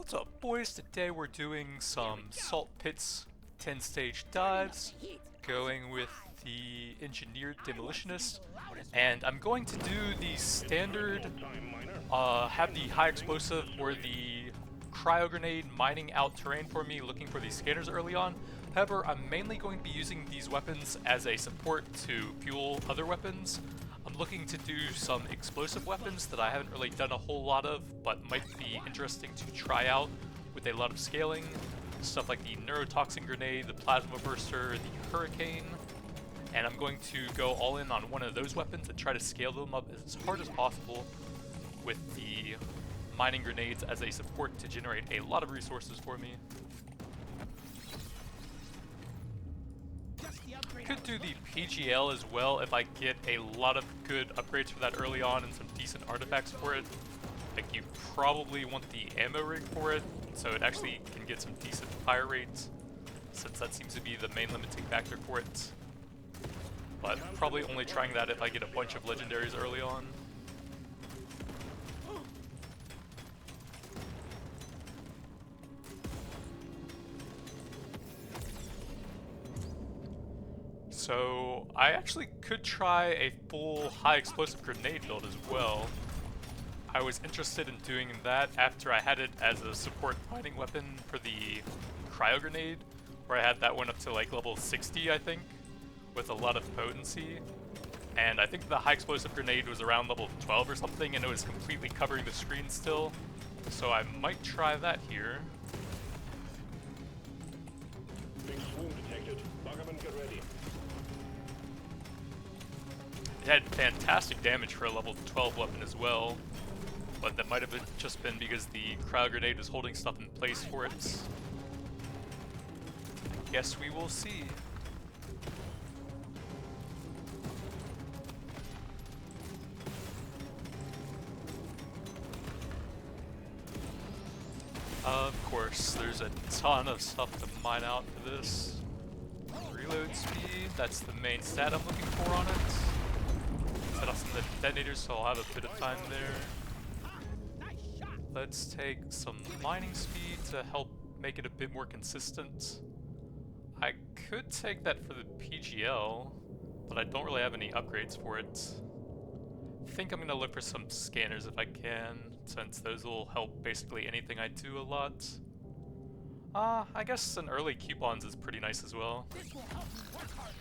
What's up, boys? Today we're doing some salt pits 10-stage dives, going with the engineered demolitionist, and I'm going to do the standard, have the high explosive or the cryo grenade mining out terrain for me, looking for these scanners early on. However, I'm mainly going to be using these weapons as a support to fuel other weapons. I'm looking to do some explosive weapons that I haven't really done a whole lot of, but might be interesting to try out with a lot of scaling. Stuff like the neurotoxin grenade, the plasma burster, the hurricane. And I'm going to go all in on one of those weapons and try to scale them up as hard as possible with the mining grenades as a support to generate a lot of resources for me. Could do the PGL as well if I get a lot of good upgrades for that early on and some decent artifacts for it. Like, you probably want the ammo rig for it, so it actually can get some decent fire rates, since that seems to be the main limiting factor for it. But probably only trying that if I get a bunch of legendaries early on. So I actually could try a full high explosive grenade build as well. I was interested in doing that after I had it as a support fighting weapon for the cryo grenade, where I had that one up to like level 60, I think, with a lot of potency. And I think the high explosive grenade was around level 12 or something, and it was completely covering the screen still. So I might try that here. Big swoon detected. Buggerman, get ready. It had fantastic damage for a level 12 weapon as well, but that might have just been because the cryo grenade was holding stuff in place for it. I guess we will see. Of course, there's a ton of stuff to mine out for this. Reload speed, that's the main stat I'm looking for on it. Set off some of the detonators, so I'll have a bit of time there. Let's take some mining speed to help make it a bit more consistent. I could take that for the PGL, but I don't really have any upgrades for it. I think I'm going to look for some scanners if I can, since those will help basically anything I do a lot. I guess an early coupons is pretty nice as well.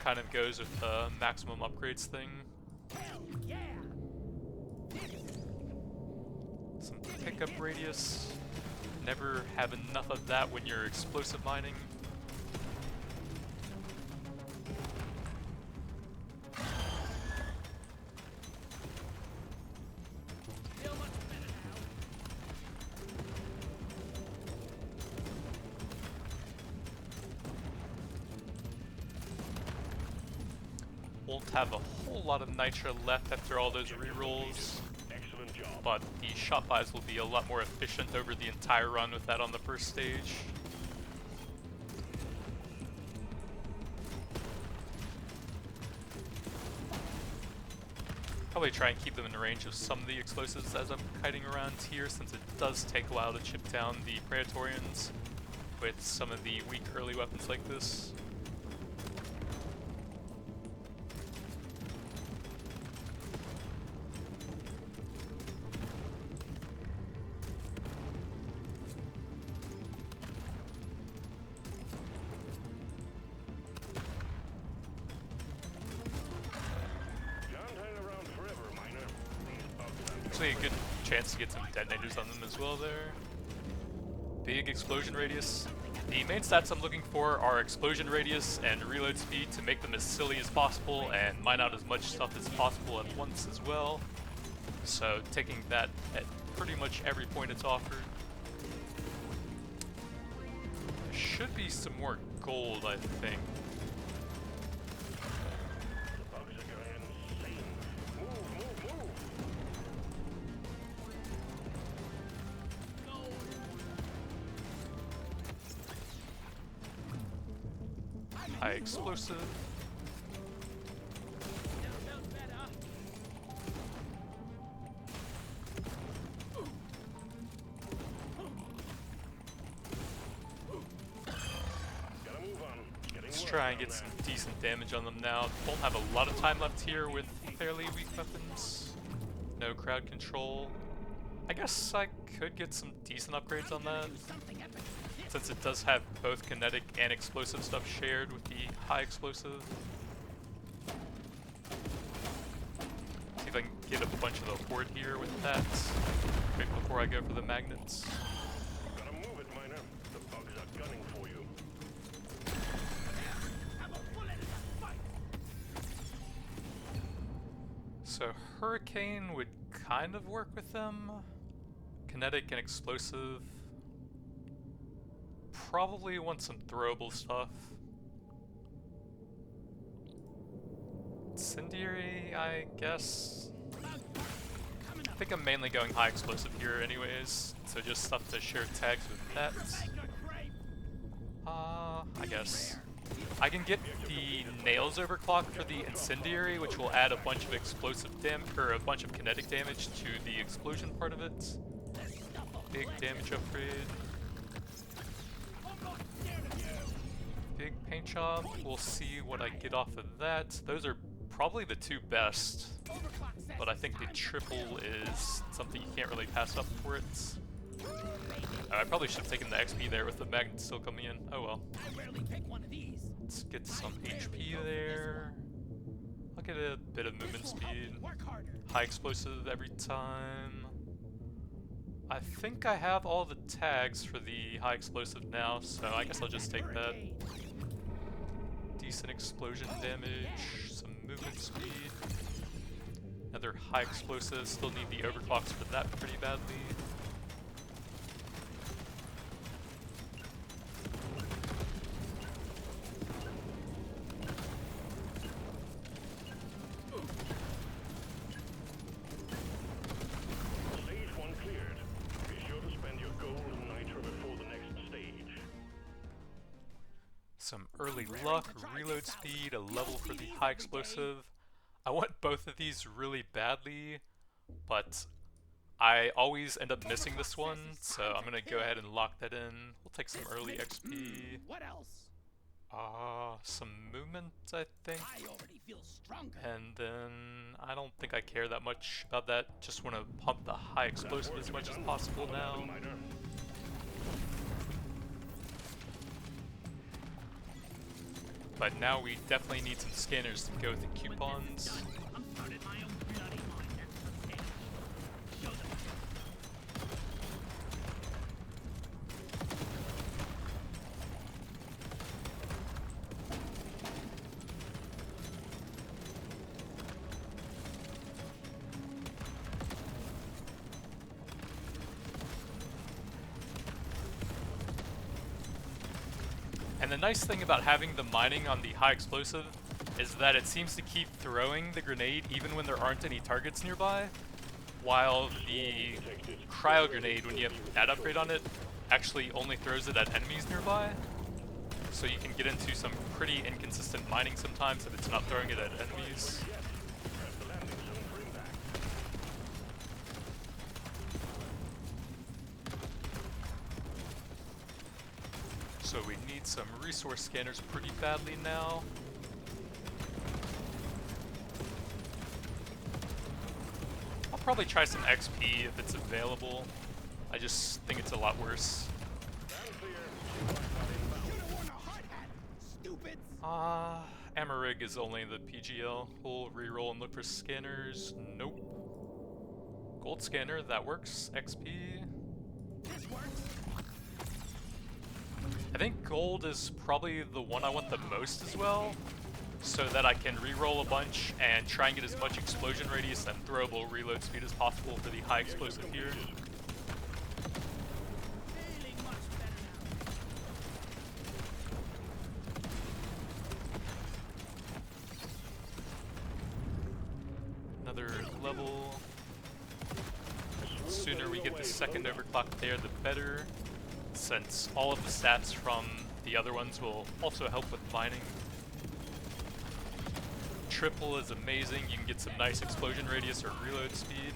Kind of goes with the maximum upgrades thing. Some pickup radius. Never have enough of that when you're explosive mining. Won't have a whole lot of nitra left after all those rerolls, but the shot buys will be a lot more efficient over the entire run with that on the first stage. Probably try and keep them in range of some of the explosives as I'm kiting around here, since it does take a while to chip down the Praetorians with some of the weak early weapons like this. Actually a good chance to get some detonators on them as well there. Big explosion radius. The main stats I'm looking for are explosion radius and reload speed to make them as silly as possible and mine out as much stuff as possible at once as well. So taking that at pretty much every point it's offered. There should be some more gold, I think. High explosive. try and get some decent damage on them now. Don't have a lot of time left here with fairly weak weapons. No crowd control. I guess I could get some decent upgrades on that, since it does have both kinetic and explosive stuff shared with the high explosive. See if I can get a bunch of the horde here with that, right before I go for the magnets. Gotta move it, miner. The bugs are gunning for you. So Hurricane would kind of work with them. Kinetic and explosive. Probably want some throwable stuff. Incendiary, I guess. I think I'm mainly going high explosive here anyways, so just stuff to share tags with that. I guess. I can get the nails overclock for the incendiary, which will add a bunch of explosive or a bunch of kinetic damage to the explosion part of it. Big damage upgrade. Big paint job. We'll see what I get off of that. Those are probably the two best, but I think the triple is something you can't really pass up for it. I probably should have taken the XP there with the magnet still coming in. Oh well. Let's get some HP there. I'll get a bit of movement speed. High explosive every time. I think I have all the tags for the high explosive now, so I guess I'll just take that. Decent explosion damage, some movement speed. Another high explosive, still need the overclocks for that pretty badly. Some early luck, reload speed, a level for the high explosive. I want both of these really badly, but I always end up missing this one, so I'm gonna go ahead and lock that in. We'll take some early XP. What else? Some movement, I think. And then I don't think I care that much about that. Just want to pump the high explosive as much as possible now. But now we definitely need some scanners to go with the coupons. And the nice thing about having the mining on the high explosive is that it seems to keep throwing the grenade even when there aren't any targets nearby, while the cryo grenade, when you have that upgrade on it, actually only throws it at enemies nearby. So you can get into some pretty inconsistent mining sometimes if it's not throwing it at enemies. So we need some resource scanners pretty badly now. I'll probably try some XP if it's available. I just think it's a lot worse. Amarig is only the PGL. We'll reroll and look for scanners. Nope. Gold scanner, that works. XP. This works. I think gold is probably the one I want the most as well, so that I can reroll a bunch and try and get as much explosion radius and throwable reload speed as possible for the high explosive here. Another level. The sooner we get the second overclock there, the better, since all of the stats from the other ones will also help with mining. Triple is amazing, you can get some nice explosion radius or reload speed.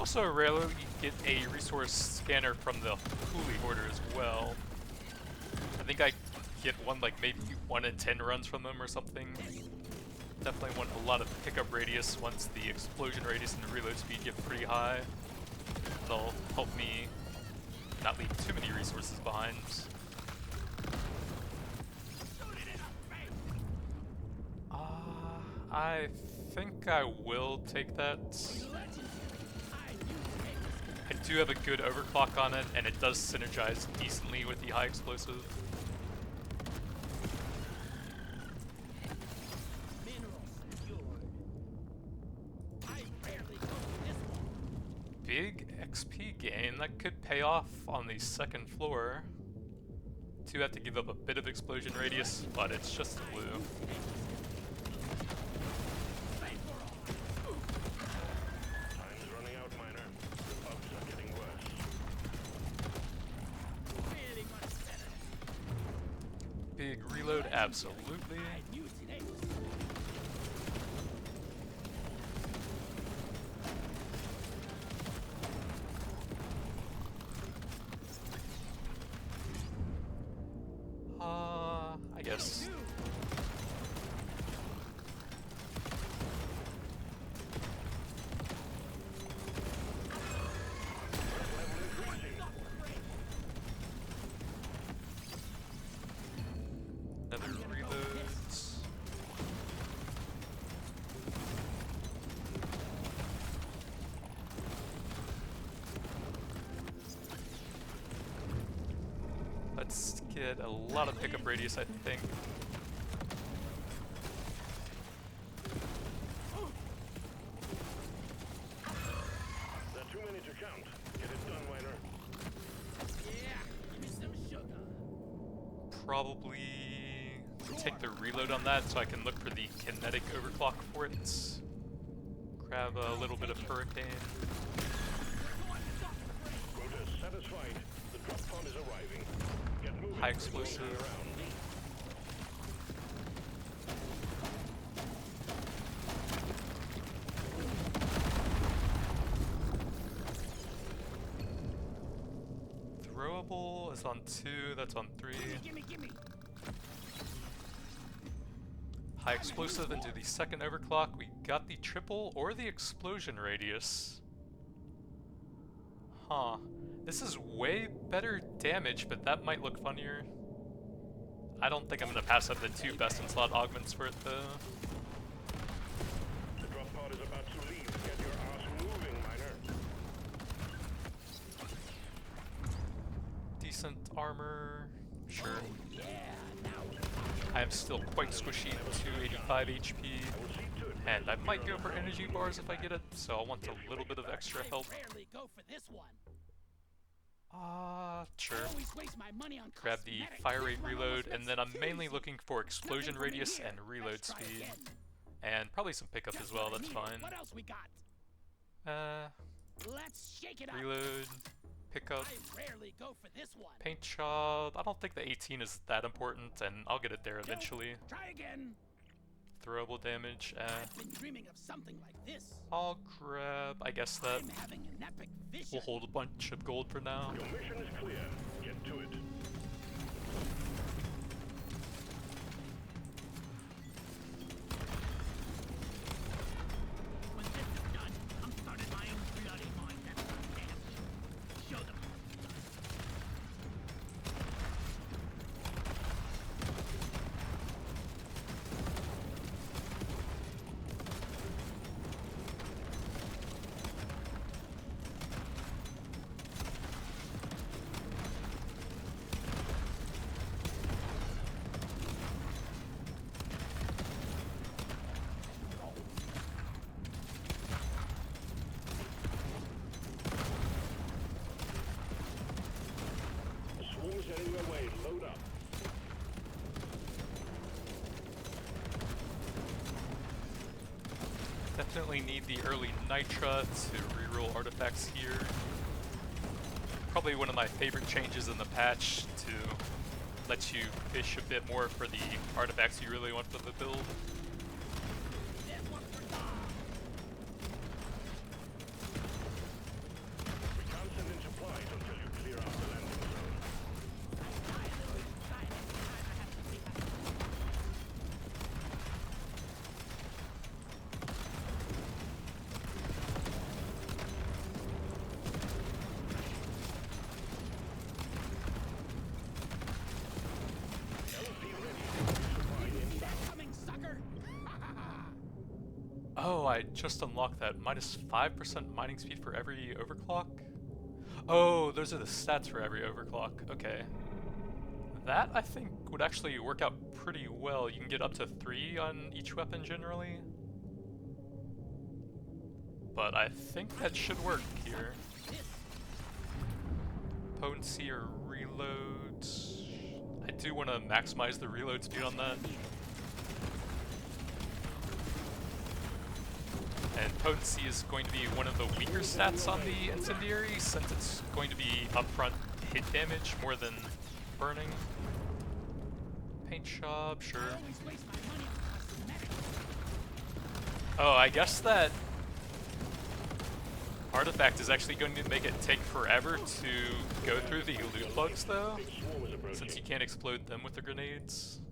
also rarely get a resource scanner from the Huli Hoarder as well. I think I get one, like maybe 1 in 10 runs from them or something. Definitely want a lot of pickup radius once the explosion radius and the reload speed get pretty high. That'll help me not leave too many resources behind. I think I will take that. I do have a good overclock on it, and it does synergize decently with the high explosive. Big XP gain, that could pay off on the second floor. Do have to give up a bit of explosion radius, but it's just blue. Big reload, absolutely. I guess. Another reload. Let's get a lot of pickup radius, I think. There are too many to count. Get it done, Weiner. Yeah, give me some sugar. Probably take the reload on that so I can look for the kinetic overclock for it. Grab a little bit of hurricane. Quota satisfied. The drop pod is arriving. Get moving. High explosive. Throwable is on 2, that's on 3. Gimme. High explosive into the second overclock. We got the triple or the explosion radius. Huh. This is way better damage, but that might look funnier. I don't think I'm gonna pass up the 2 best in slot augments for it though. The drop pod is about to leave. Get your ass moving, Miner. Decent armor, sure. I am still quite squishy at 285 HP, and I might go for energy bars if I get it, so I want a little bit of extra help. Rarely go for this one. Sure. Always waste my money on Grab the cosmetics. fire rate This one reload, almost and looks then I'm too mainly easy. looking for explosion Nothing from radius here. and reload Let's try speed. again. And probably some pickup Just as well, what I that's needed. fine. What else we got? Let's shake it up. Reload, pickup, I rarely go for this one. paint job. I don't think the 18 is that important, and I'll get it there eventually. Try again. Throwable damage, I've been dreaming of something like this. I'll grab, I guess that I'm having an epic vision. we'll hold a bunch of gold for now. Your mission is clear. Get to it. When this is done, I'm starting my own bloody mine. That's for damn sure. Show them. The swarm is heading your way. Load up. Definitely need the early Nitra to reroll artifacts here. Probably one of my favorite changes in the patch to let you fish a bit more for the artifacts you really want for the build. Oh, I just unlocked that. Minus 5% mining speed for every overclock? Oh, those are the stats for every overclock. Okay. That, I think, would actually work out pretty well. You can get up to 3 on each weapon generally. But I think that should work here. Potency or reload. I do want to maximize the reload speed on that. And potency is going to be one of the weaker stats on the incendiary, since it's going to be upfront hit damage more than burning. Paint shop, sure. Oh, I guess that artifact is actually going to make it take forever to go through the loot bugs though, since you can't explode them with the grenades.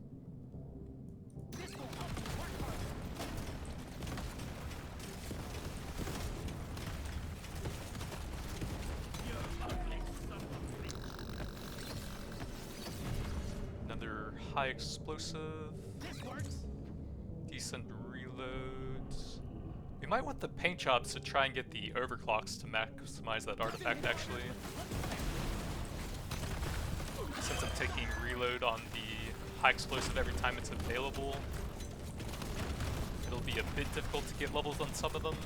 Another high explosive. Decent reloads. We might want the paint jobs to try and get the overclocks to maximize that artifact actually. Since I'm taking reload on the high explosive every time it's available, it'll be a bit difficult to get levels on some of them.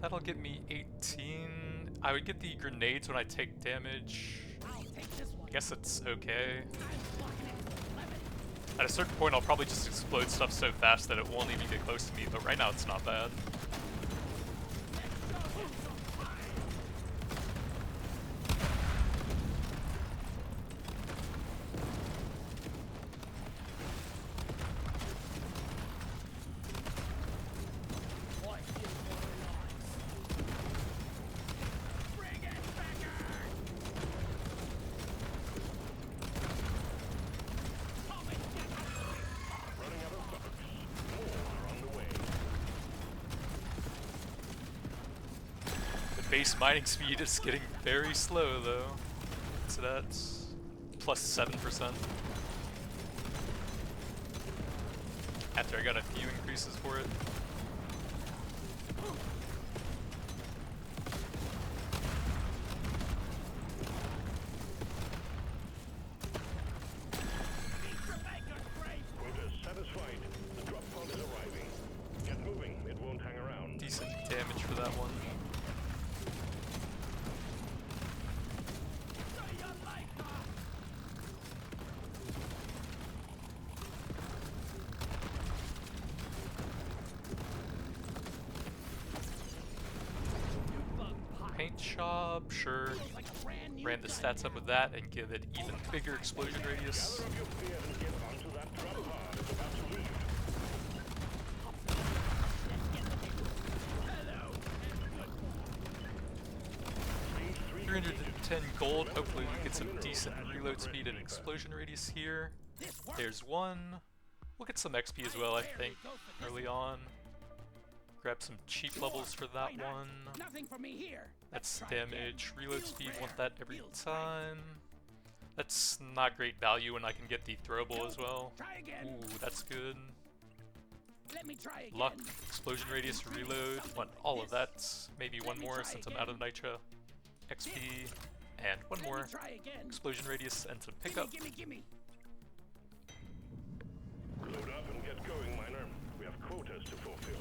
That'll get me 18. I would get the grenades when I take damage. I guess it's okay. At a certain point I'll probably just explode stuff so fast that it won't even get close to me, but right now it's not bad. Base mining speed is getting very slow though. So that's plus 7%. After I got a few increases for it. Satisfied. The drop pod is arriving. Get moving. It won't hang around. Decent damage for that one. Paint shop, sure. Ran the stats up with that and give it even bigger explosion radius. $310 gold. Hopefully we get some decent reload speed and explosion radius here. There's one. We'll get some XP as well, I think, early on. Grab some cheap levels for that one. That's damage, reload speed, want that every time. That's not great value when I can get the throwable as well. Ooh, that's good. Luck, explosion radius, reload, want all of that. Maybe one more since I'm out of nitro. XP, and one more. Explosion radius and some pickup. Load up and get going, miner. We have quotas to fulfill.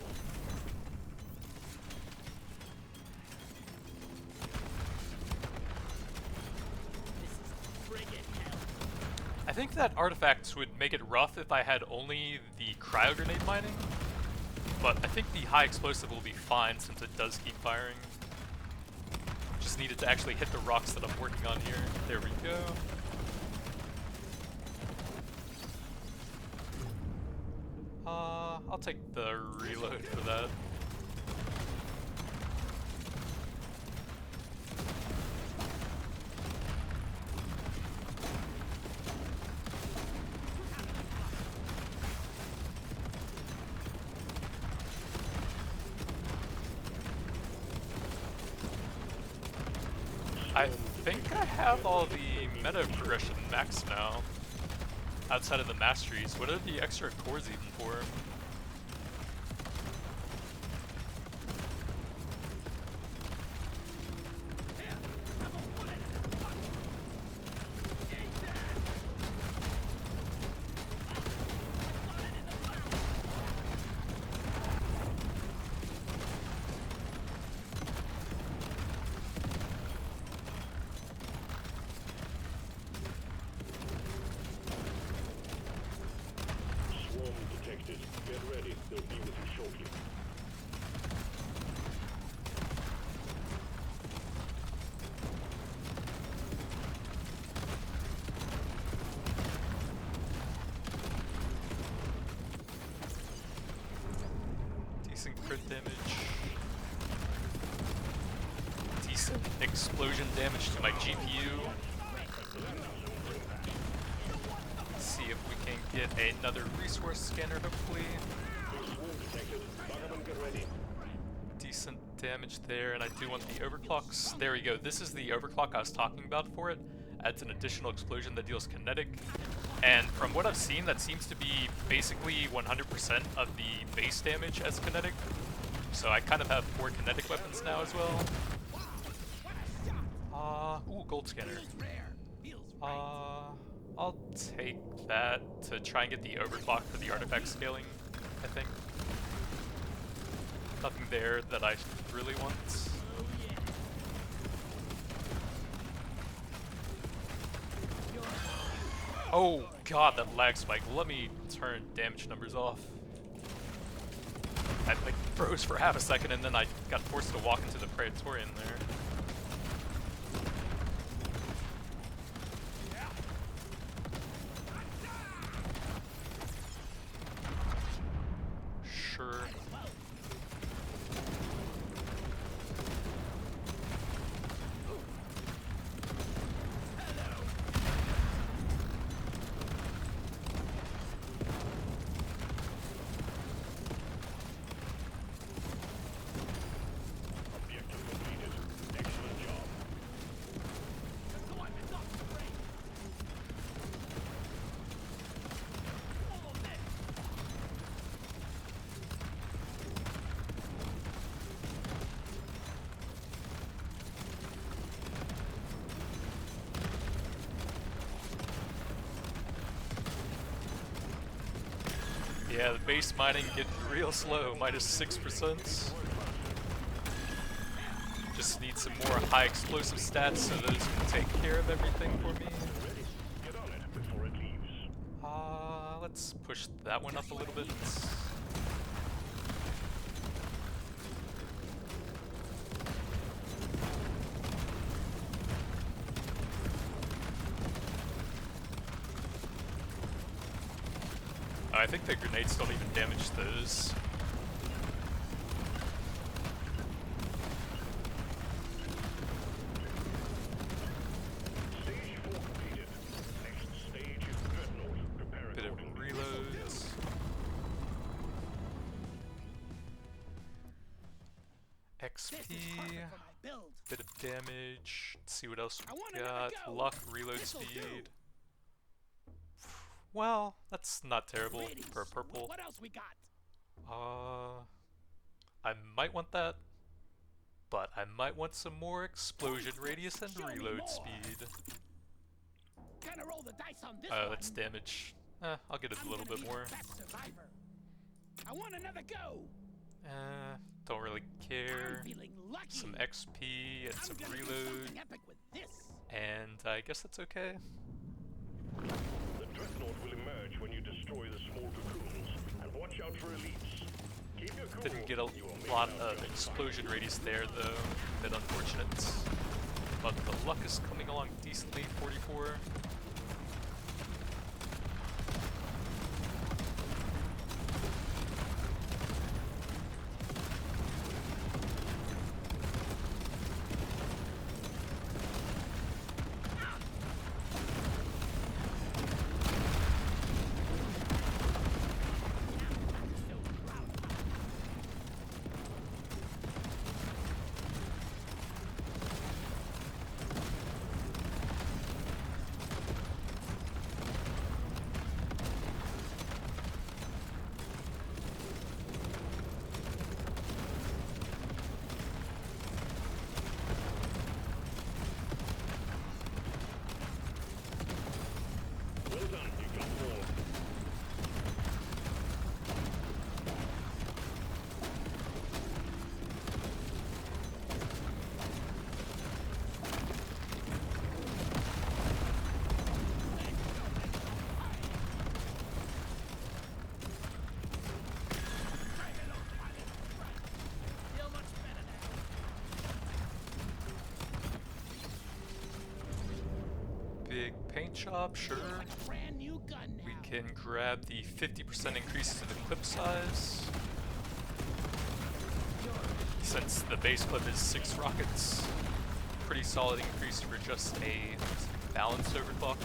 I think that artifacts would make it rough if I had only the cryo grenade mining, but I think the high explosive will be fine since it does keep firing. Just needed to actually hit the rocks that I'm working on here. There we go. I'll take the reload for that. I think I have all the meta progression maxed now. Outside of the masteries. What are the extra cores even for? Decent crit damage. Decent explosion damage to my GPU. Let's see if we can get another resource scanner, hopefully. Decent damage there, and I do want the overclocks. There we go. This is the overclock I was talking about for it. Adds an additional explosion that deals kinetic. And from what I've seen, that seems to be basically 100% of the base damage as kinetic. So I kind of have 4 kinetic weapons now as well. Ooh, gold scanner. I'll take that to try and get the overclock for the artifact scaling, I think. Nothing there that I really want. Oh god, that lag spike. Let me turn damage numbers off. I like froze for half a second and then I got forced to walk into the Praetorian there. Sure. Yeah, the base mining getting real slow, -6%. Just need some more high explosive stats so those can take care of everything for me. Let's push that one up a little bit. I think the grenades don't even damage those. Bit of reloads. XP. Bit of damage. Let's see what else we got. Luck, reload speed. Well, that's not terrible for a purple. What else we got? I might want that, but I might want some more explosion radius and reload speed. Kinda roll the dice on this Oh, that's damage. I'll get it a little bit more. I want another go. Don't really care. Lucky. Some XP and some reload. And I guess that's okay. The dreadnought will emerge when you destroy the small cocoons, and watch out for elites. Keep your cool. Didn't get a lot of explosion radius there though. A bit unfortunate. But the luck is coming along decently, 44. big paint job, sure. Brand new gun now. We can grab the 50% increase to the clip size. Since the base clip is 6 rockets, pretty solid increase for just a balanced overclock.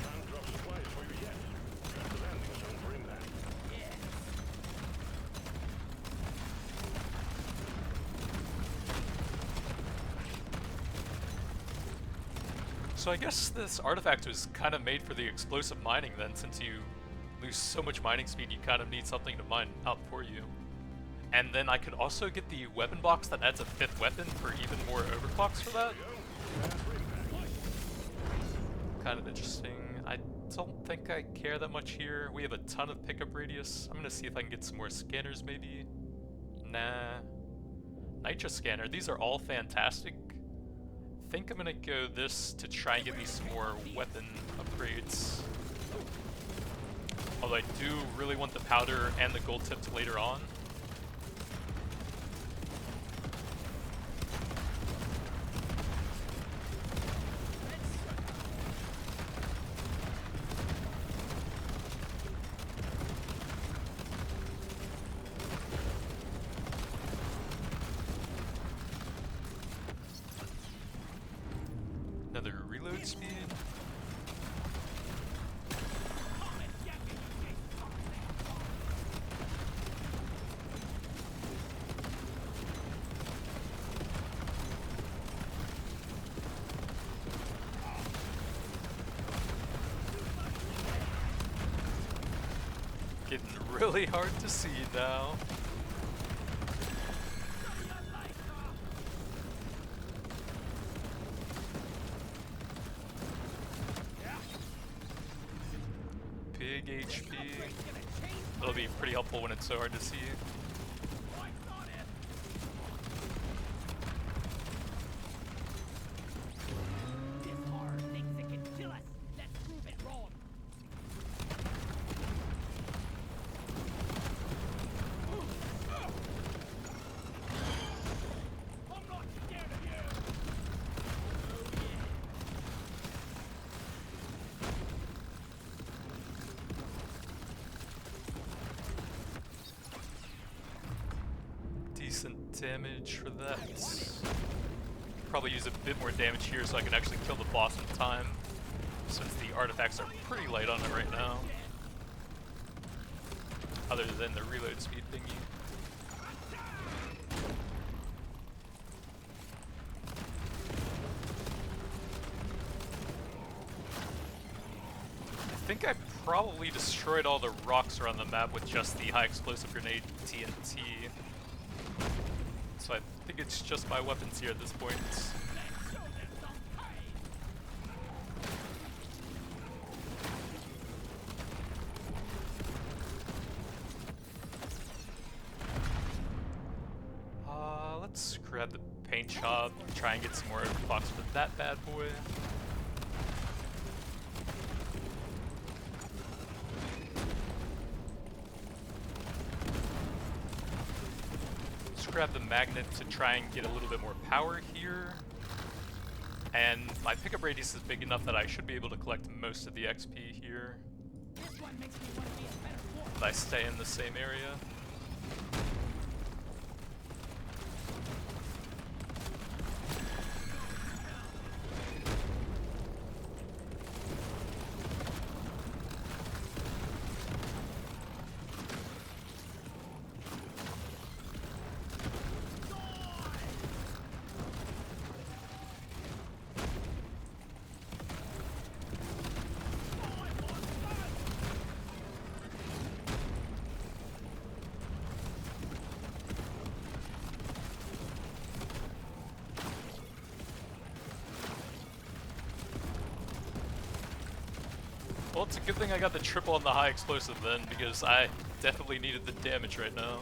Can't drop supplies for you yet. Got the landing zone for impact. So I guess this artifact was kind of made for the explosive mining then, since you lose so much mining speed, you kind of need something to mine out for you. And then I could also get the weapon box that adds a 5th weapon for even more overclocks for that. Kind of interesting. I don't think I care that much here. We have a ton of pickup radius. I'm gonna see if I can get some more scanners maybe. Nah. Nitro scanner, these are all fantastic. I think I'm gonna go this to try and get me some more weapon upgrades. Although I do really want the powder and the gold tipped later on. Another reload speed. Getting really hard to see now. Big HP. That'll be pretty helpful when it's so hard to see. This horde thinks it can kill us. Let's prove it wrong. I'm not scared of you. Decent damage for that. Probably use a bit more damage here so I can actually kill the boss in time, since the artifacts are pretty light on it right now. Other than the reload speed thingy. I think I probably destroyed all the rocks around the map with just the high explosive grenade TNT. So I think it's just my weapons here at this point. Let's grab the paint job, try and get some more overclocks for that bad boy. Let's grab the magnet to try and get a little bit more power here. And my pickup radius is big enough that I should be able to collect most of the XP here This one makes me want to be a better dwarf. if I stay in the same area. Well, it's a good thing I got the triple on the high explosive then, because I definitely needed the damage right now.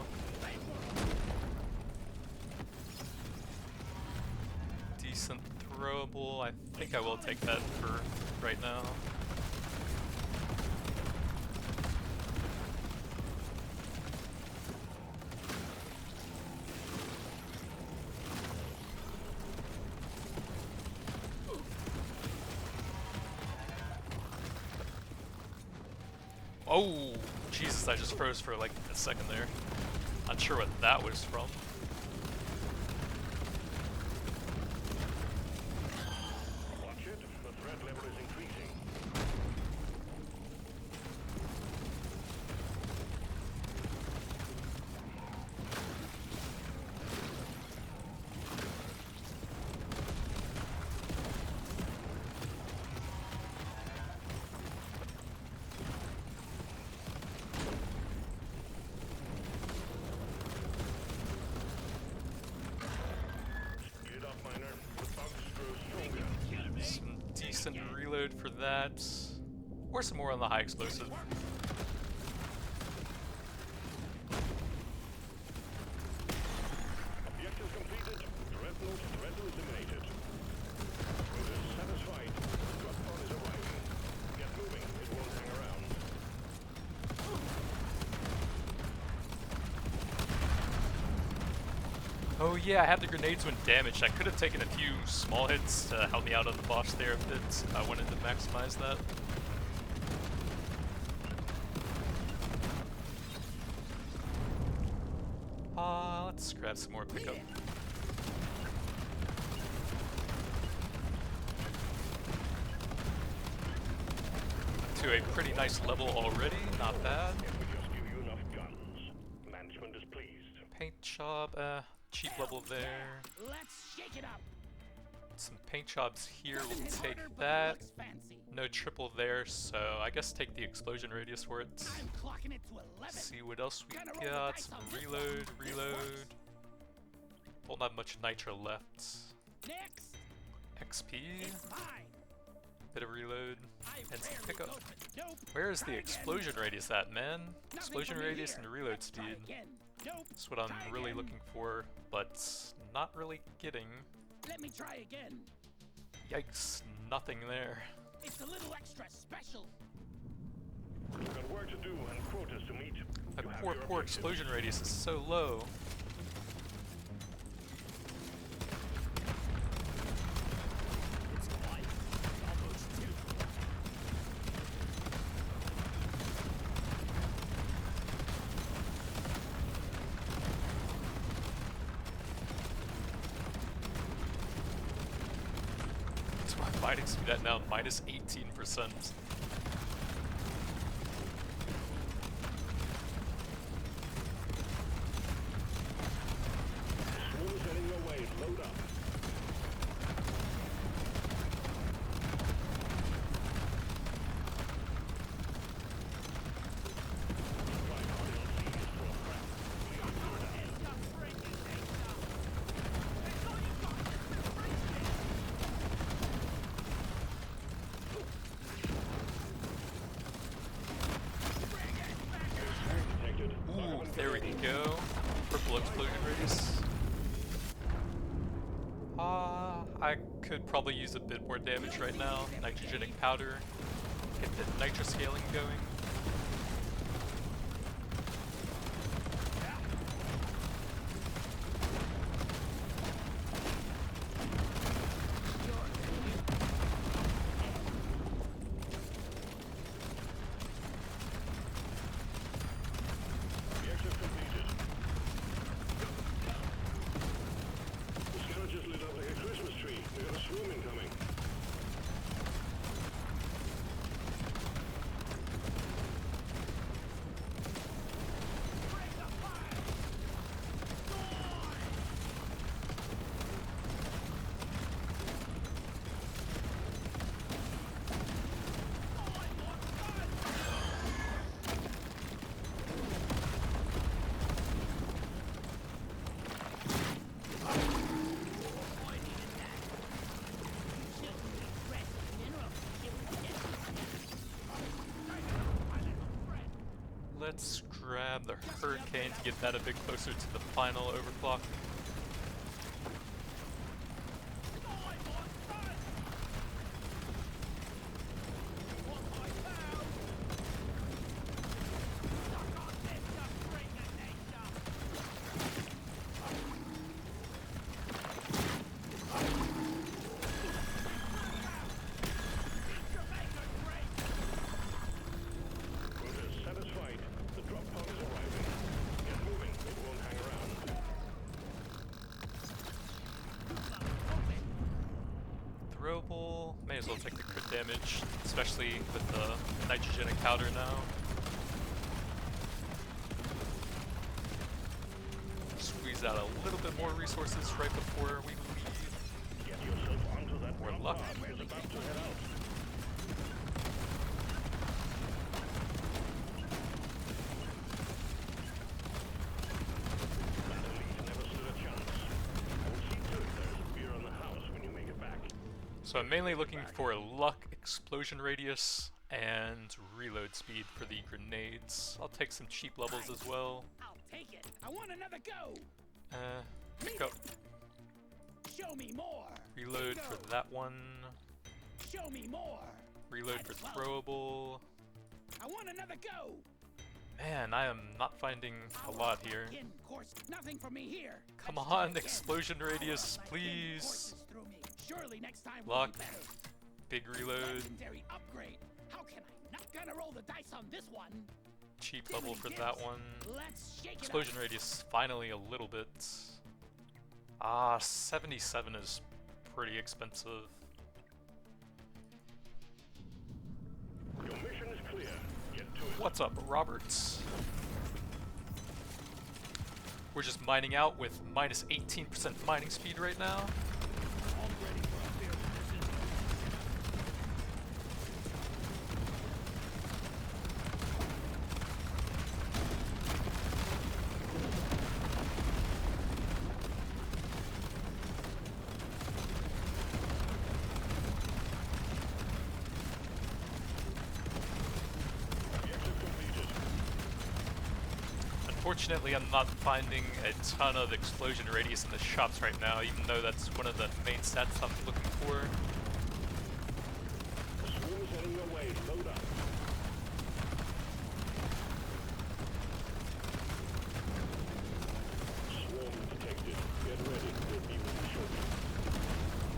Decent throwable. I think I will take that for right now. Oh, Jesus, I just froze for like a second there. Not sure what that was from. Watch it, the threat level is increasing. Get up, miner. The bugs grow stronger. Some decent reload for that. Or some more on the high explosive. Objective completed. Dreadnought threat eliminated. We're satisfied. Drop pod is arriving. Get moving. It won't hang around. Oh yeah, I have the grenades when damaged. I could have taken a few small hits to help me out on the boss there a bit if I wanted to maximize that. Let's grab some more pickup. To a pretty nice level already, not bad. If we just give you enough guns, management is pleased. Paint job, cheap level there. Let's shake it up. Some paint jobs here, we'll Nothing in take order, but it that. looks fancy. No triple there, so I guess take the explosion radius for it. I'm clocking it to 11. See what else we Gonna roll the got. dice Some on this one. reload, This reload. works. Don't have much nitro left. Next, XP, it's mine. bit of reload, I and some rarely pickup. go for dope. Where is Try the again. explosion radius at, man? Nothing Explosion for me radius here. and reload Let's try speed. again. Dope. That's what I'm Try really again. looking for, but not really getting. Let me try again. Yikes, nothing there. It's a little extra special. We've got work to do and quotas to meet. That You have poor your objectives. explosion radius is so low. It's quite almost two. What's my fighting speed at now? Minus 18%. Swarm is heading your way. Load up. Detected. Ooh, there we go. Purple explosion radius. I could probably use a bit more damage right now. Nitrogenic powder. Get the nitro scaling going. Objective completed. The scanner just lit up like a Christmas tree. We got a swarm incoming. Let's grab the hurricane to get that a bit closer to the final overclock. throwable. May as well take the crit damage, especially with the nitrogenic powder now. Squeeze out a little bit more resources right before we leave. Get yourself onto that More ramp luck. pod. It's about to head out. So I'm mainly looking for luck, explosion radius, and reload speed for the grenades. I'll take some cheap levels as well. I'll take it. I want another go. Pick up Show me more. reload for that one. Show me more. Reload for throwable. I want another go. Man, I am not finding a lot here. In course, nothing for me here. Come Let's try on, again. explosion radius, Like please. courses through me. Surely next time Luck. will be better. Big reload. Legendary upgrade. How can I not gonna roll the dice on this one? Cheap level for that one. Let's shake Explosion it up. radius, finally a little bit. Ah, 77 is pretty expensive. Your mission is clear. Get to it. What's up, Roberts? We're just mining out with minus 18% mining speed right now. All ready for a fair position. Objective completed. Unfortunately, I'm not finding a ton of explosion radius in the shops right now, even though that's one of the main stats I'm looking for. The swarm is heading your way. Load up. Swarm detected. Get ready. We'll be with you shortly.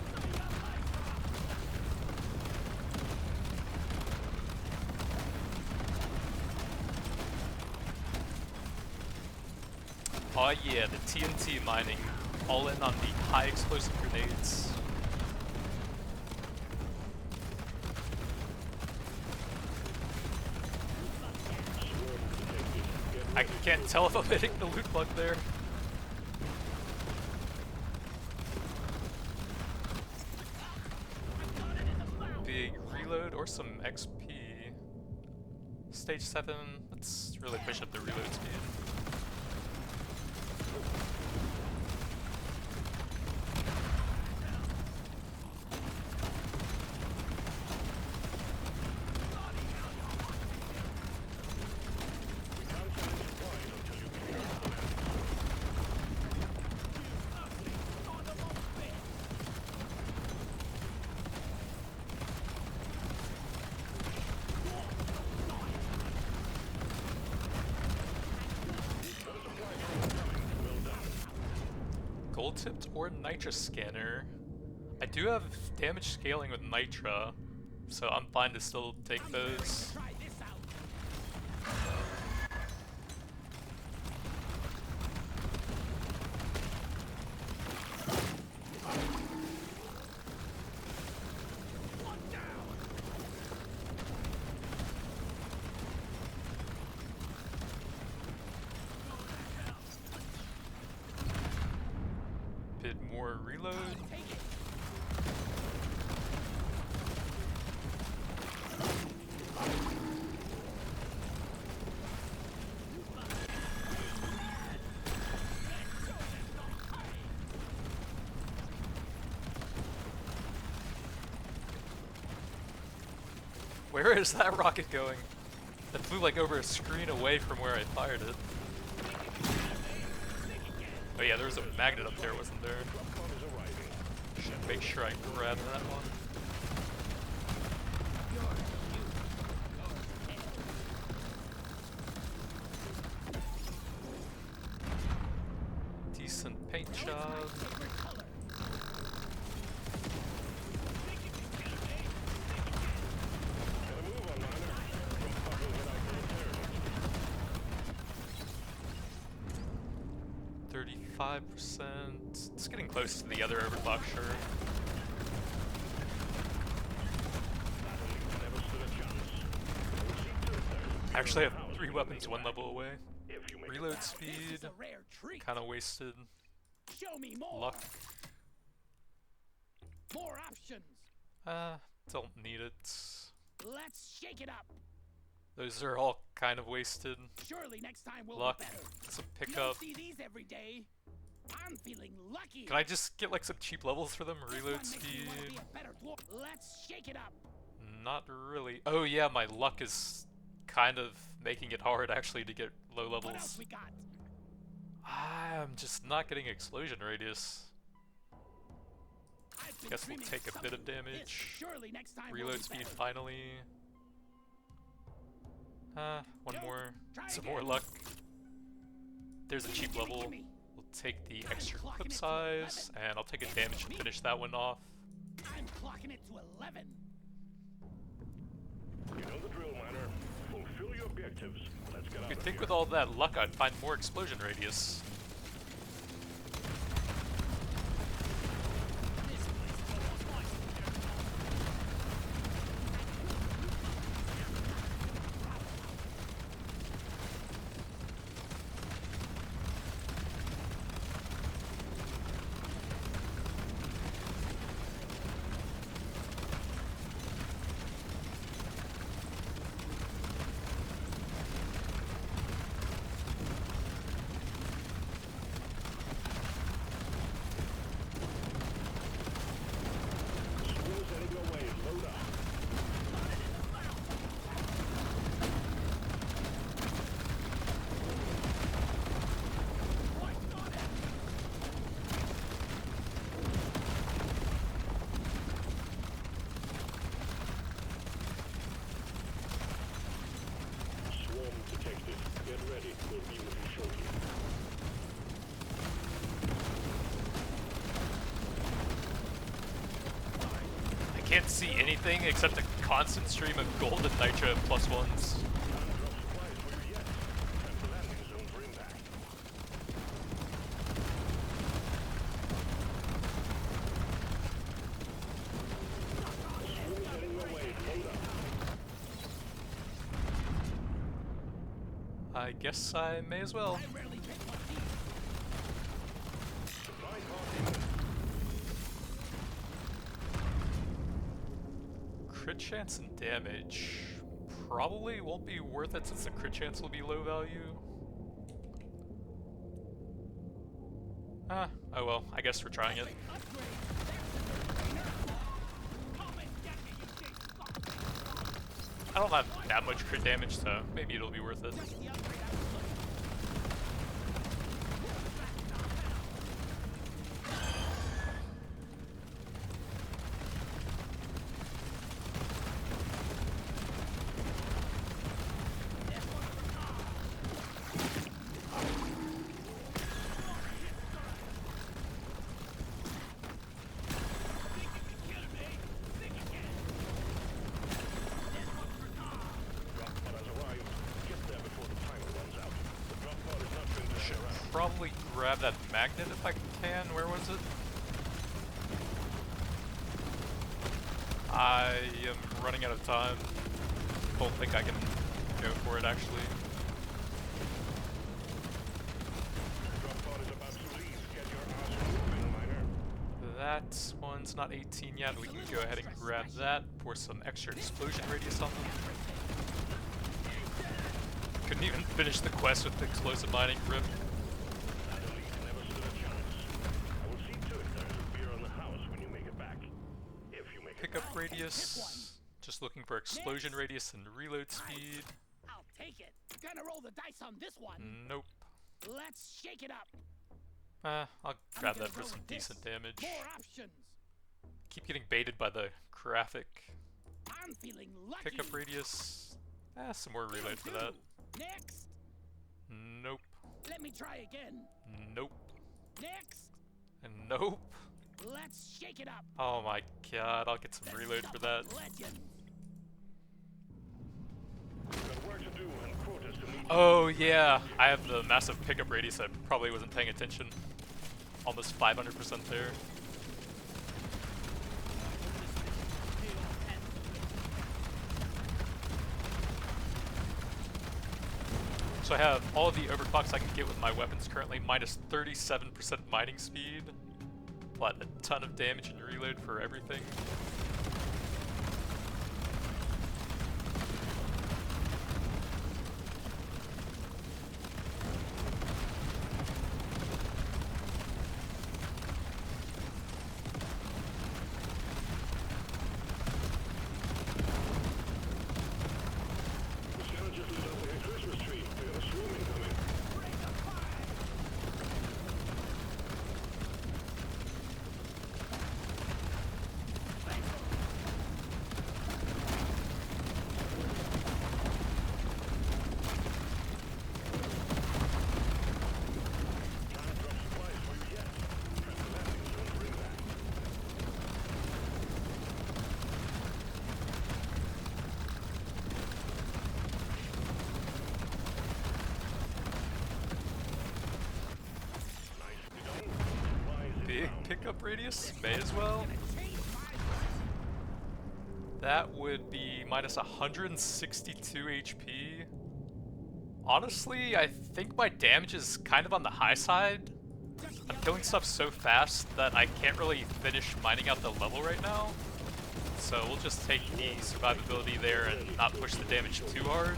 Oh yeah, the TNT mining, all in on the high explosive grenades. I can't tell if I'm hitting the loot bug there. Big reload or some XP. Stage 7, let's really push up the reload speed. We can't send in supplies until you clear out the map. Well done. Gold tipped or nitra scanner. I do have damage scaling with nitra, so I'm fine to still take those. Try this out. One down. Bit more reload. Take it. Where is that rocket going? That flew like over a screen away from where I fired it. Oh yeah, there was a magnet up there, wasn't there? Dropcon is arriving. Should make sure I grab that one. Decent paint job. Favorite color. Gotta move on, Miner. Drop pod will head out momentarily. 35%. It's getting close to the other overclock, sure. actually have 3 weapons 1 level away. If you make it Reload back. speed, This is a rare treat. kinda wasted. Show me more. Luck, More options. don't need it. Let's shake it up. Those are all kind of wasted. Surely next time we'll Luck, be better. some You don't pickup. see these every day. I'm feeling lucky. Can I just get like some cheap levels for them? This Reload one makes me wanna speed? be a better dwarf. Let's shake it up. Not really. Oh yeah, my luck is kind of making it hard actually to get low What else levels. we got? I'm just not getting explosion radius. I've been Guess we'll dreaming take a bit of something like this. damage. Surely next time we'll Reload be speed better. finally. One Nope. more. Try Some again. more luck. There's a Gimme, cheap gimme, level. gimme. We'll take the I'm extra clocking clip it to size, 11. and I'll take a This damage is to me. finish that one off. I'm clocking it to 11. You know the drill, miner. Fulfill your objectives. Let's get out You'd of think here. with all that luck I'd find more explosion radius. This place is almost mine. Swarms heading your way. Load up. Swarm detected. Get ready. We'll be with you shortly. I can't see anything except a constant stream of gold and nitro +1s. Can't drop supplies for you yet. Time for landing zone for impact. Swarms heading your way. Load up. I guess I may as well. I rarely pick one of these. Supply pod imminent. Crit chance and damage probably won't be worth it since the crit chance will be low value. Oh well, I guess we're trying it. Upgrade. Come and get me, you big fuck. I don't have that much crit damage, so maybe it'll be worth it. Just the upgrade I was looking for. Drop pod has arrived. Get there before the timer runs out. The drop pod is not going to hang around. Probably grab that magnet if I can. Where was it? I am running out of time. Don't think I can go for it actually. Drop pod is about to leave. Get your ass moving, miner. That one's not 18 yet. We can go ahead and grab that for some extra explosion radius on them. Couldn't even finish the quest with the explosive mining rip. That elite never stood a chance. I will see to it there is a beer on the house when you make it back. If you make it Pickup back. radius. Just looking for explosion radius and reload speed. I'll take it. Gonna roll the dice on this one. Nope. Let's shake it up. I'll I'm grab gonna that for go some with this. decent damage. More options. Keep getting baited by the graphic. I'm feeling lucky. Pickup radius. Some more reload for that. Next. Nope. Let me try again. Nope. Next. And nope. Let's shake it up. Oh my god, I'll get some The reload stuff for that. of legends. We've got work to do and quotas to meet. Oh yeah, I have the massive pickup radius. I probably wasn't paying attention. Almost 500% there. So I have all the overclocks I can get with my weapons currently, minus 37% mining speed, but a ton of damage and reload for everything. The scavengers lit up like a Christmas tree. We got a swarm incoming. Can't drop supplies for you yet. Transatlantic zone bring back. Nicely done. Supplies Big inbound. pickup radius, may as well. That would be minus 162 HP. Honestly, I think my damage is kind of on the high side. I'm killing stuff so fast that I can't really finish mining out the level right now. So we'll just take the survivability there and not push the damage too hard.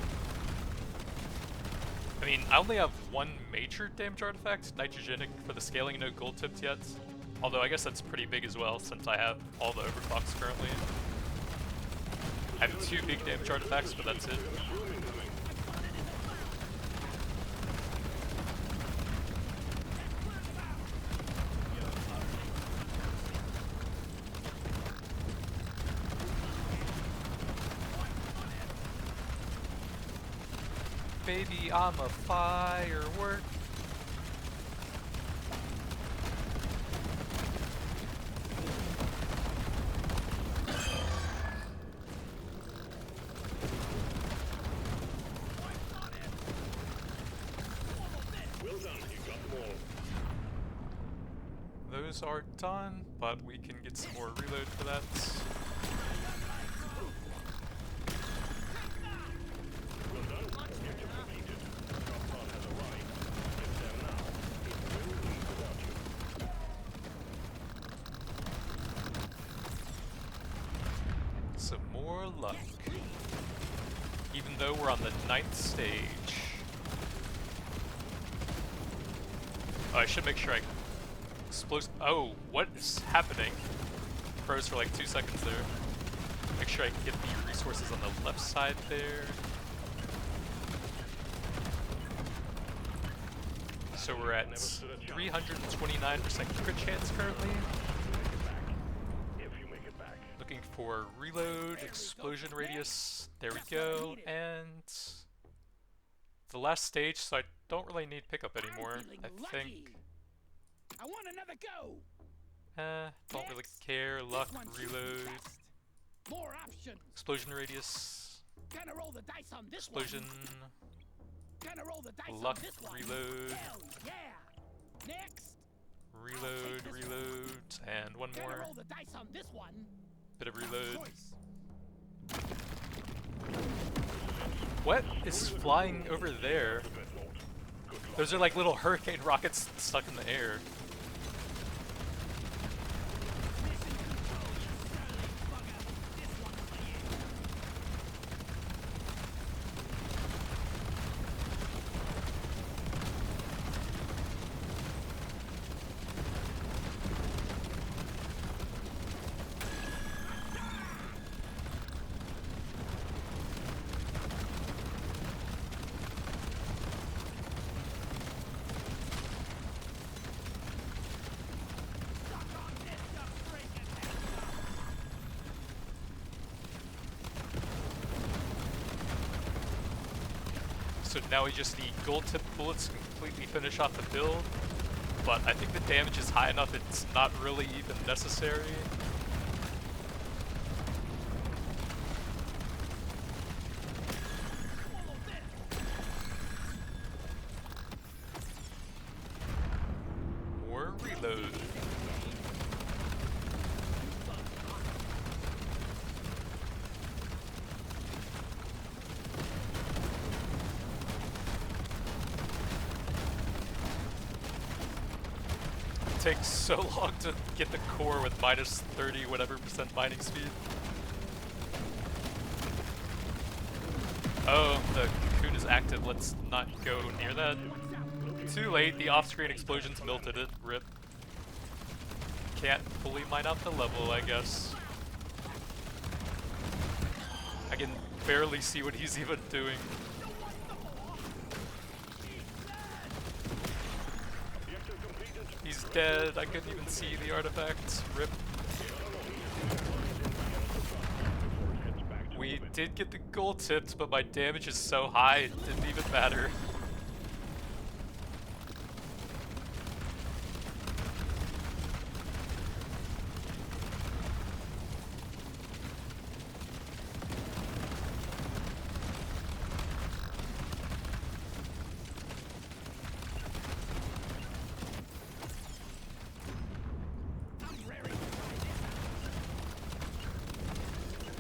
I mean, I only have one major damage artifact, nitrogenic, for the scaling, no gold tipped yet. Although I guess that's pretty big as well since I have all the overclocks currently. I have two big damage artifacts, but that's it. We got a swarm incoming. Baby, I'm a firework. Well done. You got them all. Those are done, but we can get some more reload for that. Well done. Objective completed. Drop pod has arrived. Get there now. It will leave without you. Some more luck. Even though we're on the 9th stage. Oh, I should make sure I explode. Oh, what is happening? Froze for like 2 seconds there. Make sure I can get the resources on the left side there. So we're at 329% crit chance currently. If you make it back. Looking for reload, explosion radius. There we go. And the last stage, so I don't really need pickup anymore. I think. I want another go. Don't really care. Luck, reload, More options. explosion radius, Gonna roll the dice on this explosion, one. Gonna roll the dice luck, on this one. reload, Hell yeah. Next. reload, reload, and one Gonna more. roll the dice on this one. Bit of Tough reload. choice. What is flying over there? Those are like little hurricane rockets stuck in the air. So now we just need gold tip bullets to completely finish off the build. But I think the damage is high enough it's not really even necessary. More reload. takes so long to get the core with minus 30 whatever % mining speed. Oh, the cocoon is active. Let's not go near that. Too late, the off-screen explosions melted it. Rip. Can't fully mine out the level, I guess. I can barely see what he's even doing. He's dead. I couldn't even see the artifacts. Rip. We did get the gold tipped, but my damage is so high it didn't even matter.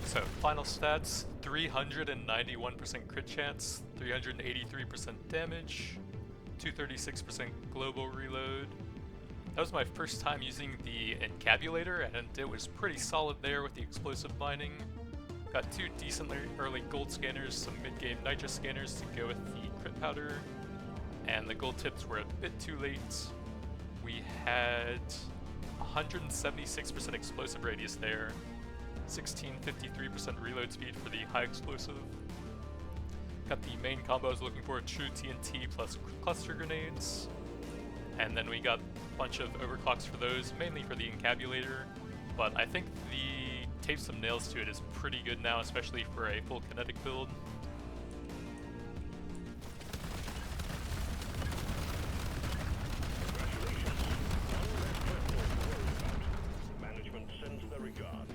So, final stats, 391% crit chance, 383% damage, 236% global reload. That was my first time using the encabulator, and it was pretty solid there with the explosive mining. Got 2 decently early gold scanners, some mid-game nitro scanners to go with the crit powder, and the gold tips were a bit too late. We had 176% explosive radius there, 1653% reload speed for the high explosive. Got the main combo I was looking for, true TNT plus cluster grenades. And then we got a bunch of overclocks for those, mainly for the encabulator. But I think the tape some nails to it is pretty good now, especially for a full kinetic build. Management sends their regards.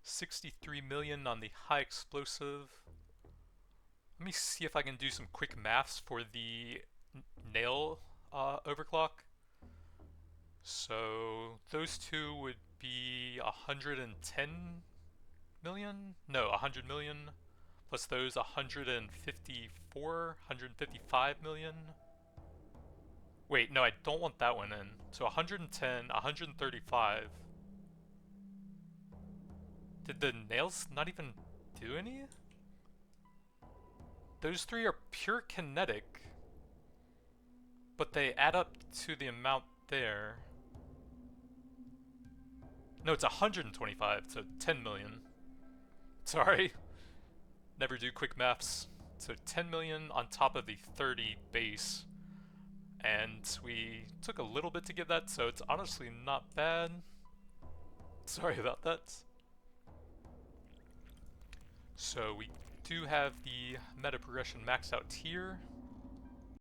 63 million on the high explosive. Let me see if I can do some quick maths for the nail overclock. So those two would be 110 million? No, 100 million. Plus those 155 million. Wait, no, I don't want that one in. So 110, 135. Did the nails not even do any? Those 3 are pure kinetic, but they add up to the amount there. No, it's 125, so 10 million. Sorry. Never do quick maths. So 10 million on top of the 30 base. And we took a little bit to get that, so it's honestly not bad. Sorry about that. So we do have the meta progression maxed out here.